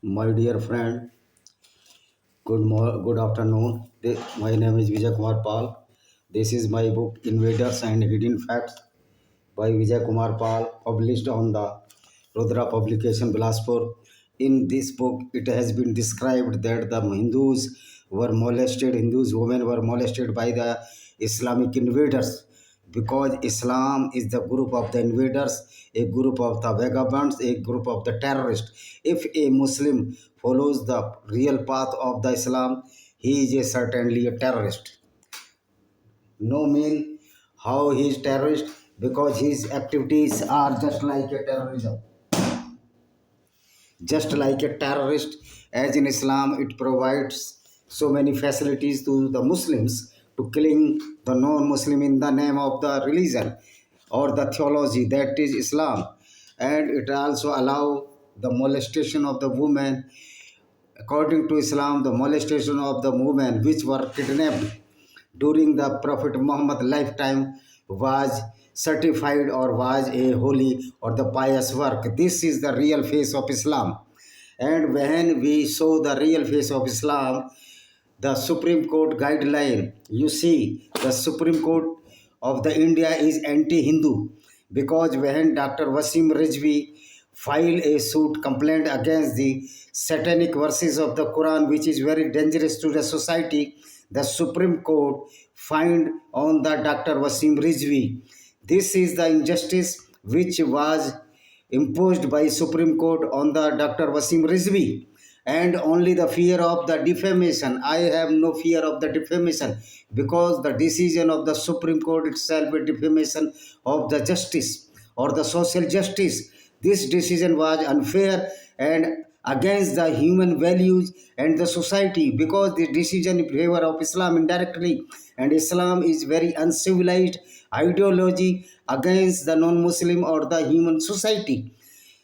My dear friend, good afternoon. My name is Vijay Kumar Pal. This is my book Invaders and Hidden Facts by Vijay Kumar Pal, published on the Rudra publication Bilaspur. In this book, it has been described that the Hindus women were molested by the Islamic invaders because Islam is the group of the invaders, a group of the vagabonds, a group of the terrorists. If a Muslim follows the real path of the Islam, he is certainly a terrorist. No mean how he is terrorist because his activities are just like a terrorism. Just like a terrorist, as in Islam it provides so many facilities to the Muslims to killing the non-Muslim in the name of the religion or the theology, that is Islam. And it also allow the molestation of the women. According to Islam, the molestation of the women which were kidnapped during the Prophet Muhammad lifetime was certified or was a holy or the pious work. This is the real face of Islam. And when we saw the real face of Islam, the Supreme Court guideline, you see, the Supreme Court of the India is anti-Hindu because when Dr. Wasim Rizvi filed a suit complaint against the satanic verses of the Quran, which is very dangerous to the society, the Supreme Court fined on the Dr. Wasim Rizvi. This is the injustice which was imposed by Supreme Court on the Dr. Wasim Rizvi, and only the fear of the defamation. I have no fear of the defamation because the decision of the Supreme Court itself is defamation of the justice or the social justice. This decision was unfair and against the human values and the society because the decision in favor of Islam indirectly, and Islam is very uncivilized ideology against the non-Muslim or the human society.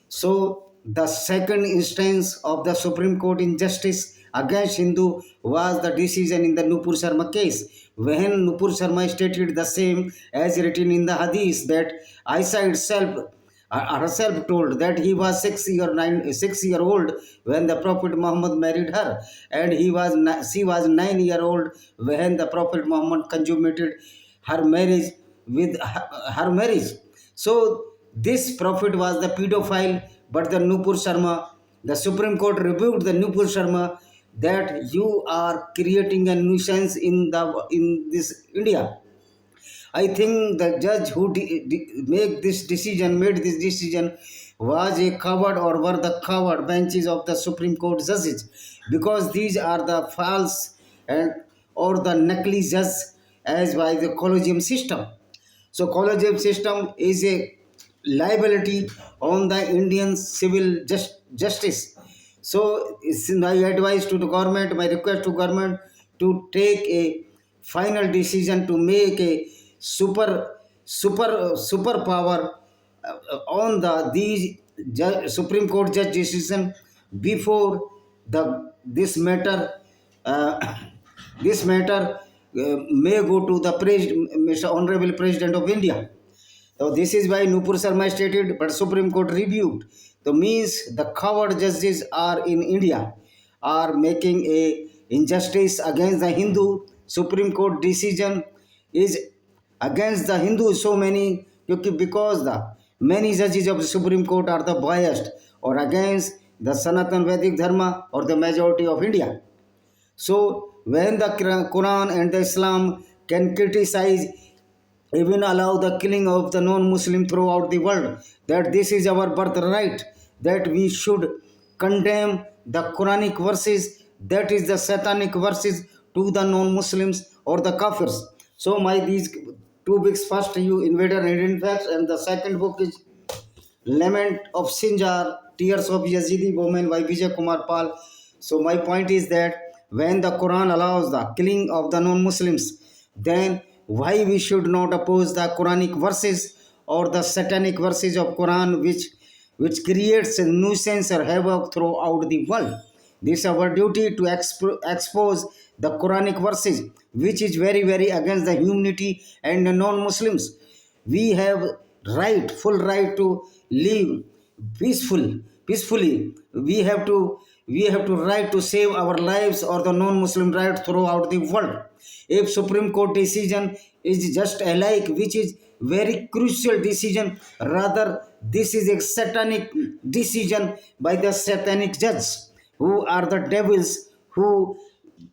So the second instance of the Supreme Court injustice against Hindu was the decision in the Nupur Sharma case, when Nupur Sharma stated the same as written in the Hadith that Aisha itself herself told that he was 6 year old when the Prophet Muhammad married her, and she was 9 year old when the Prophet Muhammad consummated her marriage with her marriage. So this prophet was the pedophile, but the Nupur Sharma, the Supreme Court rebuked the Nupur Sharma that you are creating a nuisance in this India. I think the judge who made this decision was a coward or were the coward benches of the Supreme Court judges, because these are the false and or the naqli judges as by the collegium system. So collegium system is a liability on the Indian civil justice. So it's my advice to the government, my request to government to take a final decision to make a super power on these Supreme Court judge decision before the uh, this matter may go to the Mr. Honorable President of India. So this is why Nupur Sharma stated, but Supreme Court rebuked. So means the coward judges are in India are making a injustice against the Hindu. Supreme Court decision is against the Hindu so many because the many judges of the Supreme Court are the biased or against the Sanatan Vedic Dharma or the majority of India. So when the Quran and the Islam can criticize, even allow the killing of the non-Muslim throughout the world, that this is our birthright, that we should condemn the Quranic verses, that is the satanic verses to the non-Muslims or the kafirs. So my these two books, first you Invader and Hidden Facts, and the second book is Lament of Sinjar, Tears of Yazidi Women by Vijay Kumar Pal. So my point is that when the Quran allows the killing of the non-Muslims, then why we should not oppose the Quranic verses or the satanic verses of Quran which creates a nuisance or havoc throughout the world. This is our duty to expose the Quranic verses, which is very against the humanity and the non-Muslims. We have full right to live peacefully. We have to we have to right to save our lives or the non-Muslim right throughout the world. If Supreme Court decision is just alike, which is very crucial decision, rather this is a satanic decision by the satanic judge, who are the devils who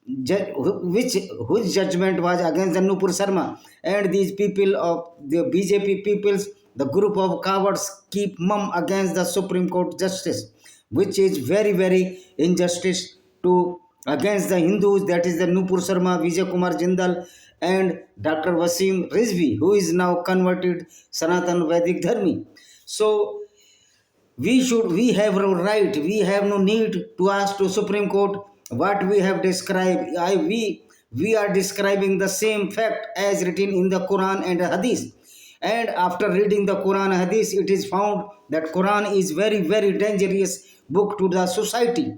which whose judgment was against the Nupur Sharma, and these people of the BJP peoples, the group of cowards, keep mum against the Supreme Court justice, which is very injustice to against the Hindus. That is the Nupur Sharma, Vijay Kumar Jindal, and Dr. Wasim Rizvi, who is now converted Sanatan Vedic Dharmi. So we have no right, we have no need to ask to Supreme Court what we have described. We are describing the same fact as written in the Quran and Hadith. And after reading the Quran and Hadith, it is found that Quran is very dangerous book to the society.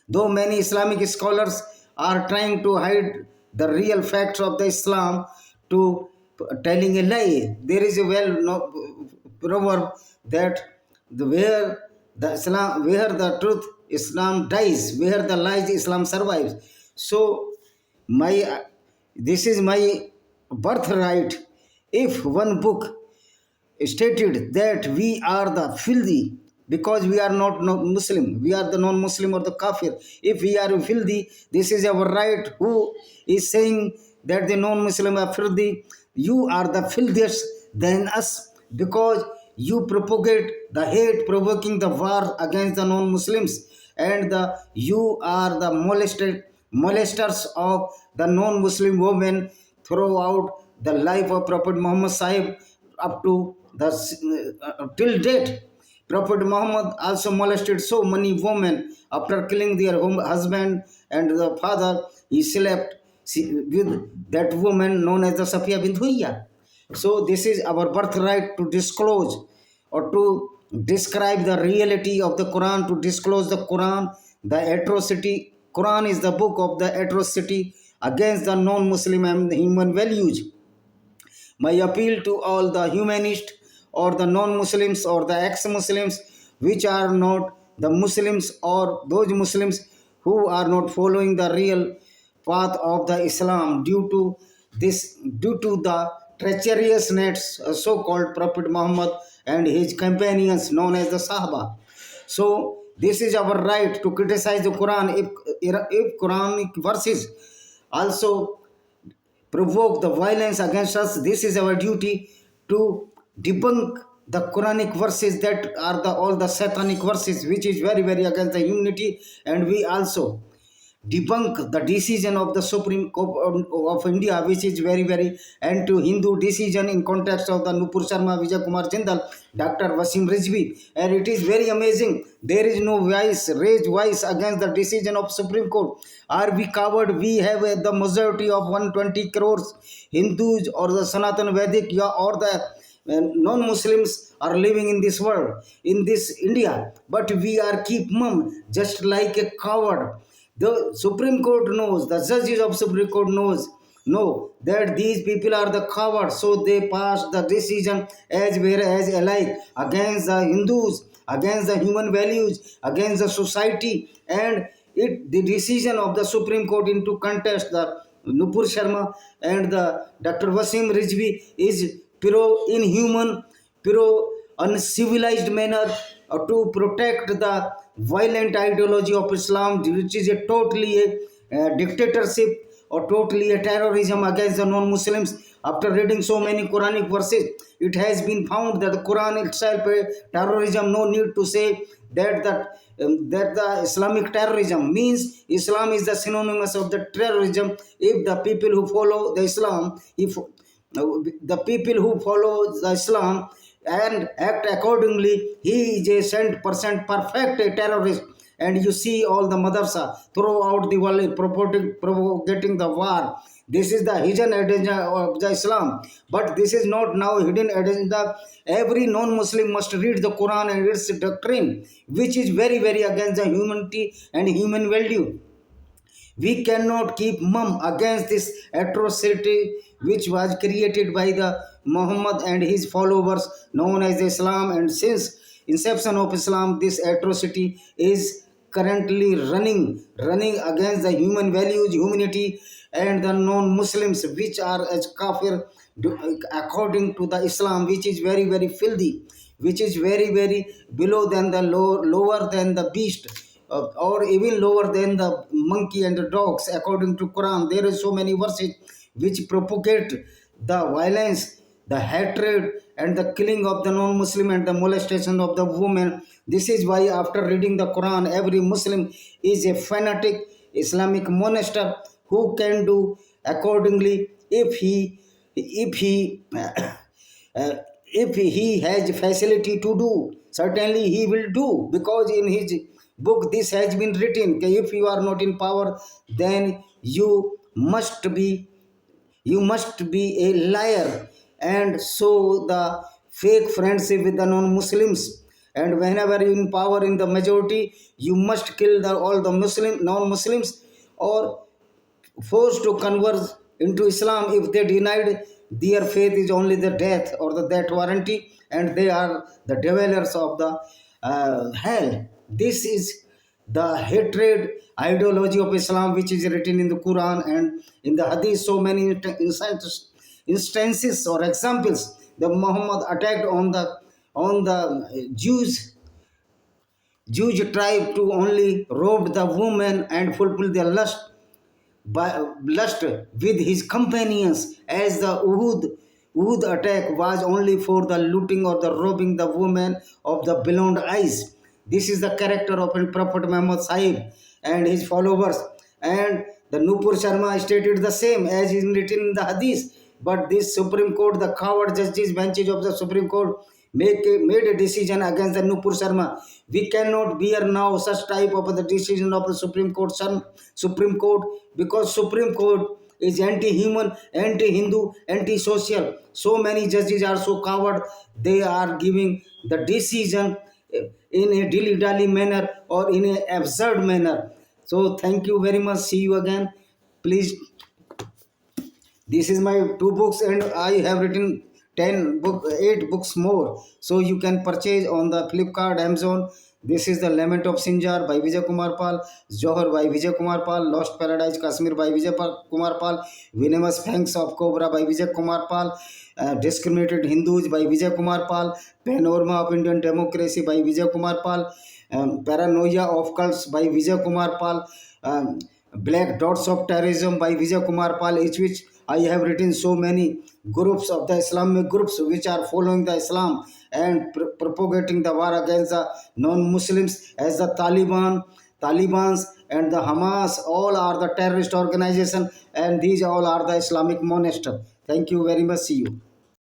Though many Islamic scholars are trying to hide the real facts of the Islam to telling a lie, there is a proverb that where the truth Islam dies, where the lies Islam survives. So my this is my birthright. If one book stated that we are the filthy because we are not Muslim, we are the non-Muslim or the kafir. If we are filthy, this is our right. Who is saying that the non-Muslim are filthy? You are the filthiest than us because you propagate the hate, provoking the war against the non-Muslims, and you are the molesters of the non-Muslim women throughout the life of Prophet Muhammad Sahib up to the till date. Prophet Muhammad also molested so many women. After killing their husband and the father, he slept with that woman known as the Safiya bint Huyya. So this is our birthright to disclose or to describe the reality of the Quran, to disclose the Quran, the atrocity. Quran is the book of the atrocity against the non-Muslim and human values. My appeal to all the humanists or the non-Muslims or the ex-Muslims which are not the Muslims or those Muslims who are not following the real path of the Islam due to the treacherous nets so-called Prophet Muhammad and his companions known as the Sahaba. So this is our right to criticize the Quran if Quranic verses also provoke the violence against us. This is our duty to debunk the Quranic verses that are all the satanic verses, which is very against the humanity, and we also debunk the decision of the Supreme Court of India, which is very anti-Hindu decision in context of the Nupur Sharma, Vijay Kumar Jindal, Dr. Wasim Rizvi, and it is very amazing. There is no raised voice against the decision of Supreme Court. Are we covered? We have the majority of 120 crores Hindus or the Sanatan Vedic or the non-Muslims are living in this world, in this India, but we are keep mum just like a coward. The Supreme Court knows, the judges of Supreme Court know that these people are the cowards, so they passed the decision as alike against the Hindus, against the human values, against the society, and the decision of the Supreme Court into contest the Nupur Sharma and the Dr. Wasim Rizvi is inhuman, uncivilized manner to protect the violent ideology of Islam, which is a totally a dictatorship or totally a terrorism against the non-Muslims. After reading so many Quranic verses, it has been found that the Quran itself is terrorism. No need to say that the Islamic terrorism means Islam is the synonymous of the terrorism. If the people who follow the Islam, if the people who follow the Islam and act accordingly, he is a 100% perfect terrorist. And you see all the madrasa throughout the world propagating the war. This is the hidden agenda of the Islam. But this is not now hidden agenda. Every non-Muslim must read the Quran and its doctrine, which is very against the humanity and human value. We cannot keep mum against this atrocity which was created by the Muhammad and his followers known as Islam. And since inception of Islam, this atrocity is currently running against the human values, humanity, and the non-Muslims, which are as kafir according to the Islam, which is very very filthy, which is very very below than the lower than the beast, or even lower than the monkey and the dogs. According to Quran, there are so many verses which propagate the violence, the hatred, and the killing of the non-Muslim and the molestation of the women. This is why after reading the Quran, every Muslim is a fanatic Islamic monster who can do accordingly if he has facility to do. Certainly he will do, because in his book this has been written, if you are not in power, then you must be a liar, and so the fake friendship with the non-Muslims. And whenever you in power in the majority, you must kill all the non-Muslims, or forced to convert into Islam. If they denied, their faith is only the death or the death warranty, and they are the dwellers of the hell. This is the hatred ideology of Islam, which is written in the Quran and in the Hadith. So many instances or examples. The Muhammad attacked on the Jewish tribe to only rob the woman and fulfill their lust with his companions, as the Uhud attack was only for the looting or the robbing the woman of the beloved eyes. This is the character of Prophet Muhammad Sahib and his followers. And the Nupur Sharma stated the same as is written in the Hadith. But this Supreme Court, the coward judges benches of the Supreme Court, made a decision against the Nupur Sharma. We cannot bear now such type of the decision of the Supreme Court, because Supreme Court is anti-human, anti-Hindu, anti-social. So many judges are so coward. They are giving the decision in a dilly-dally manner or in an absurd manner. So thank you very much. See you again. Please. This is my 2 books, and I have written 8 books more. So you can purchase on the Flipkart, Amazon. This is the Lament of Sinjar by Vijay Kumar Pal, Johar by Vijay Kumar Pal, Lost Paradise Kashmir by Vijay Kumar Pal, Venomous Fangs of Cobra by Vijay Kumar Pal, Discriminated Hindus by Vijay Kumar Pal, Panorama of Indian Democracy by Vijay Kumar Pal, Paranoia of Cults by Vijay Kumar Pal, Black Dots of Terrorism by Vijay Kumar Pal, which I have written so many groups of the Islamic groups which are following the Islam and propagating the war against the non-Muslims, as the Talibans and the Hamas. All are the terrorist organization, and these all are the Islamic monster. Thank you very much. See you.